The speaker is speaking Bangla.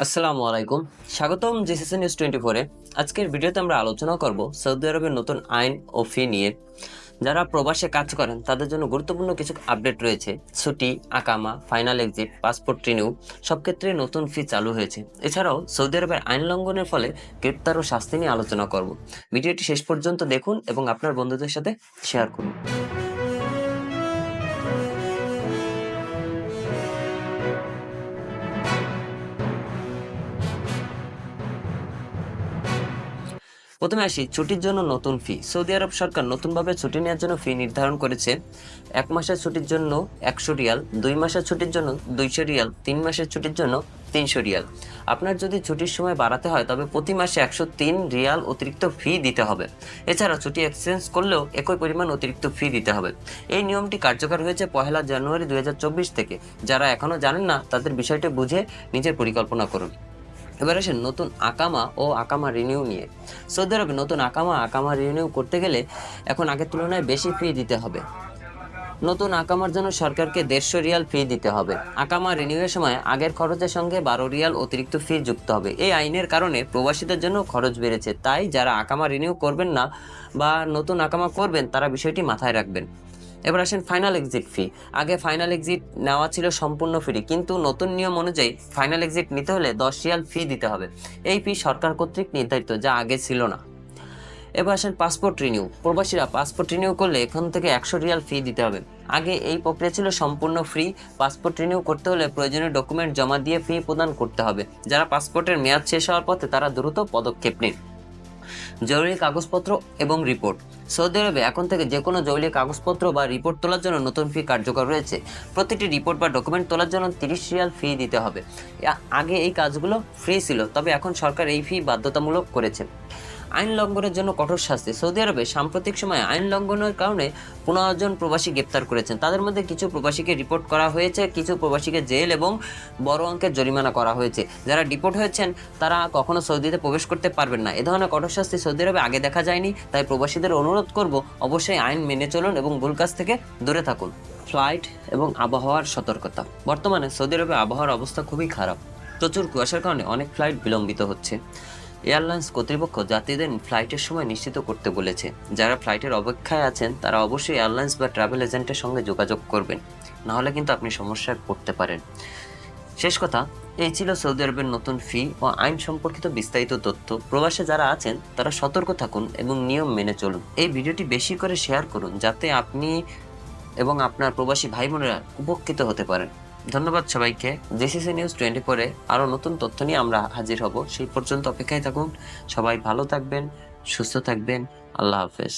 আসসালামু আলাইকুম, স্বাগতম জিসিসি নিউজ 24 এ। আজকের ভিডিওতে আমরা আলোচনা করব সৌদি আরবের নতুন আইন ও ফি নিয়ে। যারা প্রবাসে কাজ করেন তাদের জন্য গুরুত্বপূর্ণ কিছু আপডেট রয়েছে। ছুটি, আকামা, ফাইনাল এক্সিট, পাসপোর্ট রিনিউ সব ক্ষেত্রে নতুন ফি চালু হয়েছে। এছাড়াও সৌদি আরবের আইন লঙ্ঘনের ফলে গ্রেপ্তার ও শাস্তি নিয়ে আলোচনা করব। ভিডিওটি শেষ পর্যন্ত দেখুন এবং আপনার বন্ধুদের সাথে শেয়ার করুন। প্রথমে আসি ছুটির জন্য নতুন ফি। সৌদি আরব সরকার নতুনভাবে ছুটি নেওয়ার জন্য ফি নির্ধারণ করেছে। 1 মাসের ছুটির জন্য 100 রিয়াল, 2 মাসের ছুটির জন্য 200 রিয়াল, 3 মাসের ছুটির জন্য 300 রিয়াল। আপনার যদি ছুটির সময় বাড়াতে হয় তবে প্রতি মাসে 103 রিয়াল অতিরিক্ত ফি দিতে হবে। এছাড়া ছুটি এক্সচেঞ্জ করলেও একই পরিমাণ অতিরিক্ত ফি দিতে হবে। এই নিয়মটি কার্যকর হয়েছে 1 জানুয়ারি 2024 থেকে। যারা এখনও জানেন না তাদের বিষয়টি বুঝে নিজের পরিকল্পনা করুন। এবার আসেন নতুন আকামা ও আকামা রিনিউ নিয়ে। সৌদি আরবে নতুন আকামা রিনিউ করতে গেলে এখন আগের তুলনায় বেশি ফি দিতে হবে। নতুন আকামার জন্য সরকারকে 150 রিয়াল ফি দিতে হবে। আকামা রিনিউয়ের সময় আগের খরচের সঙ্গে 12 রিয়াল অতিরিক্ত ফি যুক্ত হবে। এই আইনের কারণে প্রবাসীদের জন্য খরচ বেড়েছে। তাই যারা আকামা রিনিউ করবেন না বা নতুন আকামা করবেন তারা বিষয়টি মাথায় রাখবেন। এবার আসেন ফাইনাল এক্সিট ফি। আগে ফাইনাল এক্সিট নেওয়া ছিল সম্পূর্ণ ফ্রি, কিন্তু নতুন নিয়ম অনুযায়ী ফাইনাল এক্সিট নিতে হলে 10 রিয়াল ফি দিতে হবে। এই ফি সরকার কর্তৃক নির্ধারিত, যা আগে ছিল না। এবার আসেন পাসপোর্ট রিনিউ। প্রবাসীরা পাসপোর্ট রিনিউ করলে এখন থেকে 100 রিয়াল ফি দিতে হবে। আগে এই প্রক্রিয়া ছিল সম্পূর্ণ ফ্রি। পাসপোর্ট রিনিউ করতে হলে প্রয়োজনীয় ডকুমেন্ট জমা দিয়ে ফি প্রদান করতে হবে। যারা পাসপোর্টের মেয়াদ শেষ হওয়ার পথে তারা দ্রুত পদক্ষেপ নিন। জরুরি কাগজপত্র এবং রিপোর্ট। সৌদি আরবে এখন থেকে যে কোনো জরুরি কাগজপত্র বা রিপোর্ট তোলার জন্য নতুন ফি কার্যকর রয়েছে। প্রতিটি রিপোর্ট বা ডকুমেন্ট তোলার জন্য 30 রিয়াল ফি দিতে হবে। আগে এই কাজগুলো ফ্রি ছিল, তবে এখন সরকার এই ফি বাধ্যতামূলক করেছে। আইন লঙ্ঘনের জন্য কঠোর শাস্তি। সৌদি আরবে সাম্প্রতিক সময়ে আইন লঙ্ঘনের কারণে 15 জন প্রবাসী গ্রেপ্তার করেছেন। তাদের মধ্যে কিছু প্রবাসীকে রিপোর্ট করা হয়েছে, কিছু প্রবাসীকে জেল এবং বড় অঙ্কের জরিমানা করা হয়েছে। যারা ডিপোর্ট হয়েছেন তারা কখনো সৌদিতে প্রবেশ করতে পারবেন না। এ ধরনের কঠোর শাস্তি সৌদি আরবে আগে দেখা যায়নি। তাই প্রবাসীদের অনুরোধ করব, অবশ্যই আইন মেনে চলুন এবং ভুল কাজ থেকে দূরে থাকুন। ফ্লাইট এবং আবহাওয়ার সতর্কতা। বর্তমানে সৌদি আরবে আবহাওয়ার অবস্থা খুবই খারাপ। প্রচুর কুয়াশার কারণে অনেক ফ্লাইট বিলম্বিত হচ্ছে। এয়ারলাইন্স কর্তৃপক্ষ যাত্রীদের ফ্লাইটের সময় নিশ্চিত করতে বলেছে। যারা ফ্লাইটের অপেক্ষায় আছেন তারা অবশ্যই এয়ারলাইন্স বা ট্রাভেল এজেন্টের সঙ্গে যোগাযোগ করবেন, নাহলে কিন্তু আপনি সমস্যায় পড়তে পারেন। শেষ কথা, এই ছিল সৌদি আরবের নতুন ফি ও আইন সম্পর্কিত বিস্তারিত তথ্য। প্রবাসে যারা আছেন তারা সতর্ক থাকুন এবং নিয়ম মেনে চলুন। এই ভিডিওটি বেশি করে শেয়ার করুন যাতে আপনি এবং আপনার প্রবাসী ভাই বোনেরা উপকৃত হতে পারেন। ধন্যবাদ সবাইকে। জিসিসি নিউজ 24-এ আরও নতুন তথ্য নিয়ে আমরা হাজির হব। সেই পর্যন্ত অপেক্ষায় থাকুন। সবাই ভালো থাকবেন, সুস্থ থাকবেন। আল্লাহ হাফেজ।